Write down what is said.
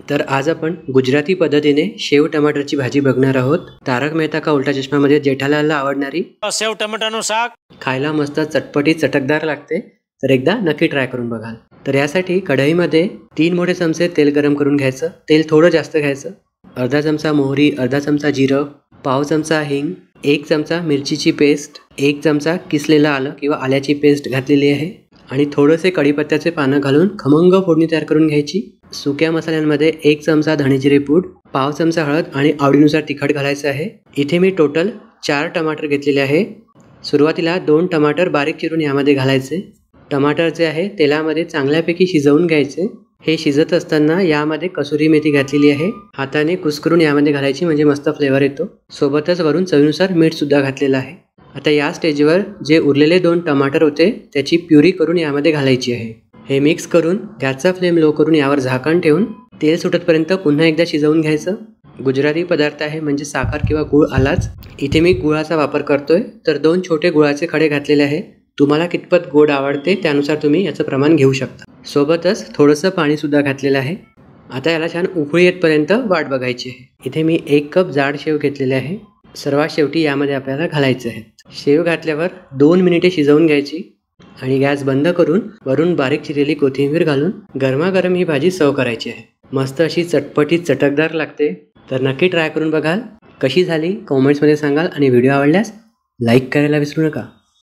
तर आज आपण गुजराती पद्धतीने शेव टमाटरची भाजी बघणार आहोत। तारक मेहता का उल्टा चष्मा मध्ये जेठालालला आवडणारी सेव टमाटाનું શાક खायला मस्त चटपटीत चटकदार लागते। तर एकदा नक्की ट्राय करून बघाल। तर यासाठी कढईमध्ये 3 मोठे चमचे तेल गरम करून घ्यायचं। तेल थोडं जास्त घ्यायचं। अर्धा चमचा मोहरी, अर्धा चमचा जिरं, पाव चमचा हिंग, 1 चमचा मिरचीची पेस्ट, 1 चमचा किसलेलं आलं किंवा आल्याची पेस्ट घातलेली आहे आणि थोडेसे कढीपत्त्याचे पानं घालून खमंग फोडणी तयार करून घ्यायची। सुक्या मसाल्यांमध्ये 1 चमचा धणेजिरे पूड, पाव चमचा हळद आणि आवडीनुसार तिखट घालायचं आहे। इथे मी टोटल 4 टमाटर घेतलेले आहे। सुरुवातीला 2 टमाटर बारीक चिरून यामध्ये घालायचे। टमाटर जे आहे तेलामध्ये चांगल्यापैकी शिजवून घ्यायचे। हे शिजत असताना यामध्ये कसुरी मेथी घातलेली आहे। हाताने कुस्करून यामध्ये घालायची म्हणजे मस्त फ्लेवर येतो। सोबतच वरून चवीनुसार मीठ सुद्धा घातलेलं आहे। आता या स्टेजवर जे उरलेले 2 टमाटर होते त्याची प्युरी करून यामध्ये घालायची आहे। हे मिक्स करून गॅसचा फ्लेम लो करून यावर झाकण ठेवून तेल सुटतपर्यंत पुन्हा एकदा शिजवून घ्यायचं। गुजराती पदार्थ आहे म्हणजे साखर किंवा गूळ आलाच। इथे मी गुळाचा वापर करतोय तर 2 छोटे गुळाचे खडे घातलेले आहे। तुम्हाला कितपत गोड आवडते त्यानुसार तुम्ही याचं प्रमाण घेऊ शकता। सोबतच थोडंसं पाणी सुद्धा घातलेलं आहे। आता याला छान उकळी येतपर्यंत वाट बघायची आहे। इथे मी 1 कप जाड शेव घेतलेले आहे। सर्वात शेवटी यामध्ये आपल्याला घालायचे आहे। शेव घातल्यावर 2 मिनिटे शिजवून घ्यायची आणि गॅस बंद करून वरून बारीक चिरलेली कोथिंबीर घालून गरमागरम ही भाजी सर्व करायची आहे। मस्त अशी चटपटीत चटकदार लागते। तर नक्की ट्राय करून बघाल। कशी झाली कमेंट्समध्ये सांगाल आणि व्हिडिओ आवडल्यास लाईक करायला विसरू नका।